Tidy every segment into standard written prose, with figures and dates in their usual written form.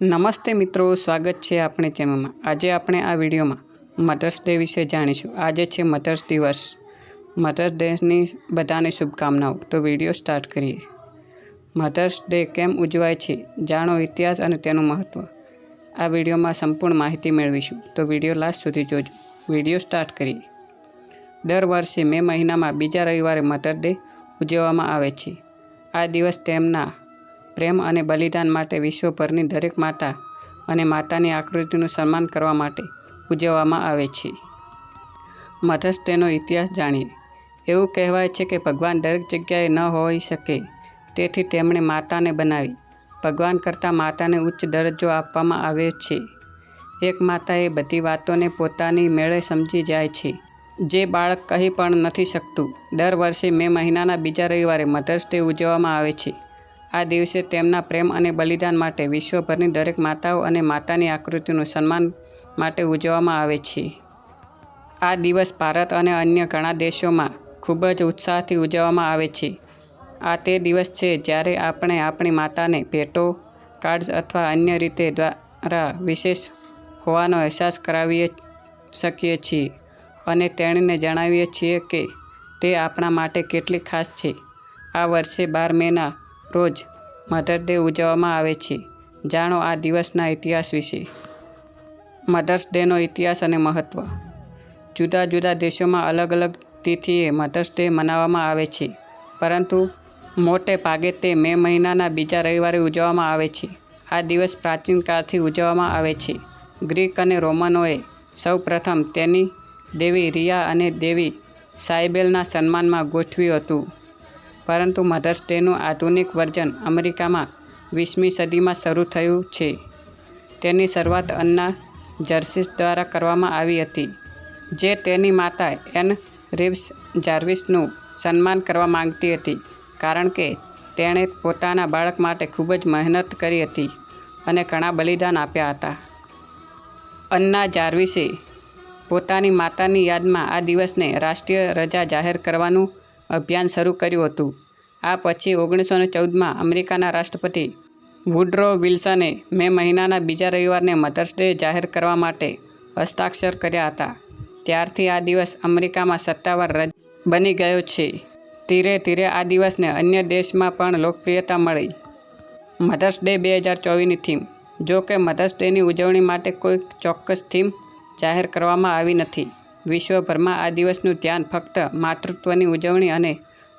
નમસ્તે મિત્રો, સ્વાગત છે આપણી ચેનલમાં। આજે આપણે આ વિડીયોમાં મધર્સ ડે વિશે જાણીશું। આજે છે મધર્સ દિવસ। મધર્સ ડેની બધાને શુભકામનાઓ। તો વિડીયો સ્ટાર્ટ કરીએ। મધર્સ ડે કેમ ઉજવાય છે, જાણો ઇતિહાસ અને તેનું મહત્ત્વ। આ વિડીયોમાં સંપૂર્ણ માહિતી મેળવીશું, તો વિડીયો લાસ્ટ સુધી જોજો। વિડીયો સ્ટાર્ટ કરીએ। દર વર્ષે મે મહિનામાં બીજા રવિવારે મધર્સ ડે ઉજવવામાં આવે છે। આ દિવસ તેમના પ્રેમ અને બલિદાન માટે વિશ્વભરની દરેક માતા અને માતાની આકૃતિનું સન્માન કરવા માટે ઉજવવામાં આવે છે। મધર્સ ડેનો ઇતિહાસ જાણીએ। એવું કહેવાય છે કે ભગવાન દરેક જગ્યાએ ન હોઈ શકે, તેથી તેમણે માતાને બનાવી। ભગવાન કરતાં માતાને ઉચ્ચ દરજ્જો આપવામાં આવે છે। એક માતા એ બધી વાતોને પોતાની મેળે સમજી જાય છે, જે બાળક કહી પણ નથી શકતું। દર વર્ષે મે મહિનાના બીજા રવિવારે મધર્સ ડે ઉજવવામાં આવે છે। આ દિવસે તેમના પ્રેમ અને બલિદાન માટે વિશ્વભરની દરેક માતાઓ અને માતાની આકૃતિનું સન્માન માટે ઉજવવામાં આવે છે। આ દિવસ ભારત અને અન્ય ઘણા દેશોમાં ખૂબ જ ઉત્સાહથી ઉજવવામાં આવે છે। આ તે દિવસ છે જ્યારે આપણે આપણી માતાને ભેટો, કાર્ડ્સ અથવા અન્ય રીતે દ્વારા વિશેષ હોવાનો અહેસાસ કરાવી શકીએ છીએ અને તેણીને જણાવીએ છીએ કે તે આપણા માટે કેટલી ખાસ છે। આ વર્ષે 12 મેના રોજ મધર્સ ડે ઉજવવામાં આવે છે। જાણો આ દિવસના ઇતિહાસ વિશે। મધર્સ ડેનો ઇતિહાસ અને મહત્ત્વ। જુદા જુદા દેશોમાં અલગ અલગ તિથિએ મધર્સ ડે મનાવવામાં આવે છે, પરંતુ મોટે ભાગે તે મે મહિનાના બીજા રવિવારે ઉજવવામાં આવે છે। આ દિવસ પ્રાચીન કાળથી ઉજવવામાં આવે છે। ગ્રીક અને રોમનોએ સૌ પ્રથમ તેની દેવી રિયા અને દેવી સાયબેલના સન્માનમાં ગોઠવ્યું હતું, પરંતુ મધર્સ ડેનું આધુનિક વર્ઝન અમેરિકામાં 20મી સદીમાં શરૂ થયું છે। તેની શરૂઆત અન્ના જર્સીસ દ્વારા કરવામાં આવી હતી, જે તેની માતા એન રીવ્સ જાર્વિસનું સન્માન કરવા માંગતી હતી, કારણ કે તેણે પોતાના બાળક માટે ખૂબ જ મહેનત કરી હતી અને ઘણા બલિદાન આપ્યા હતા। અન્ના જાર્વિસે પોતાની માતાની યાદમાં આ દિવસને રાષ્ટ્રીય રજા જાહેર કરવાનું અભિયાન શરૂ કર્યું હતું। આ પછી 1914માં અમેરિકાના રાષ્ટ્રપતિ વુડરો વિલ્સને મે મહિનાના બીજા રવિવારને મધર્સ ડે જાહેર કરવા માટે હસ્તાક્ષર કર્યા હતા। ત્યારથી આ દિવસ અમેરિકામાં સત્તાવાર રજા બની ગયો છે। ધીરે ધીરે આ દિવસને અન્ય દેશમાં પણ લોકપ્રિયતા મળી। મધર્સ ડે 2024ની થીમ। જો કે મધર્સ ડેની ઉજવણી માટે કોઈ ચોક્કસ થીમ જાહેર કરવામાં આવી નથી। વિશ્વભરમાં આ દિવસનું ધ્યાન ફક્ત માતૃત્વની ઉજવણી અને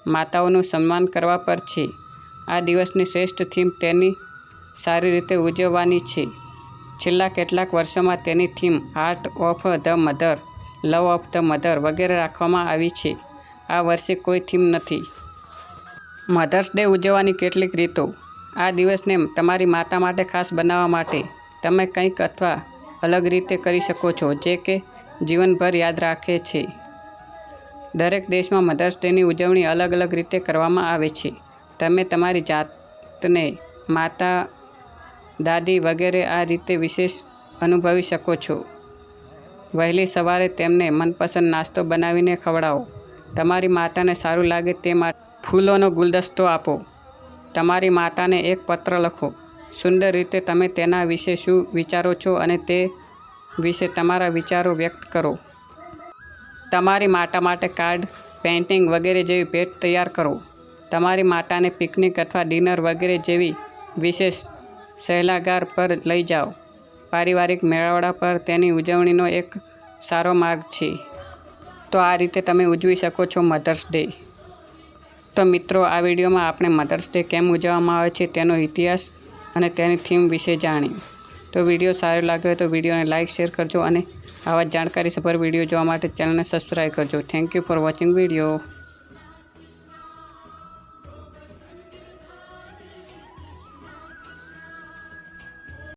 માતાઓનું સન્માન કરવા પર છે। આ દિવસની શ્રેષ્ઠ થીમ તેની સારી રીતે ઉજવવાની છે। છેલ્લા કેટલાક વર્ષોમાં તેની theme heart of the mother, love of the mother વગેરે રાખવામાં આવી છે। આ વર્ષે કોઈ થીમ નથી। મધર્સ ડે ઉજવવાની કેટલીક રીતો। આ દિવસને તમારી માતા માટે ખાસ બનાવવા માટે તમે કંઈક અથવા અલગ રીતે કરી શકો છો, જે કે જીવનભર યાદ રાખે છે। દરેક દેશમાં મધર્સ ડેની ઉજવણી અલગ અલગ રીતે કરવામાં આવે છે। તમે તમારી જાતને માતા, દાદી વગેરે આ રીતે વિશેષ અનુભવી શકો છો। વહેલી સવારે તેમને મનપસંદ નાસ્તો બનાવીને ખવડાવો। તમારી માતાને સારું લાગે તે માટે ફૂલોનો ગુલદસ્તો આપો। તમારી માતાને એક પત્ર લખો। સુંદર રીતે તમે તેના વિશે શું વિચારો છો અને તે વિશે તમારા વિચારો વ્યક્ત કરો। તમારી માતા માટે કાર્ડ, પેઇન્ટિંગ વગેરે જેવી ભેટ તૈયાર કરો। તમારી માતાને પિકનિક અથવા ડિનર વગેરે જેવી વિશેષ સહેલાગાર પર લઈ જાઓ। પારિવારિક મેળાવડા પર તેની ઉજવણીનો એક સારો માર્ગ છે। તો આ રીતે તમે ઉજવી શકો છો મધર્સ ડે। તો મિત્રો, આ વિડીયોમાં આપણે મધર્સ ડે કેમ ઉજવવામાં આવે છે તેનો ઇતિહાસ અને તેની થીમ વિશે જાણ્યું। તો વિડીયો સારો લાગ્યો હોય તો વિડીયોને લાઇક, શેર કરજો અને આવા જાણકારીસભર વિડીયો જોવા માટે ચેનલને સબસ્ક્રાઈબ કરજો। Thank you for watching video.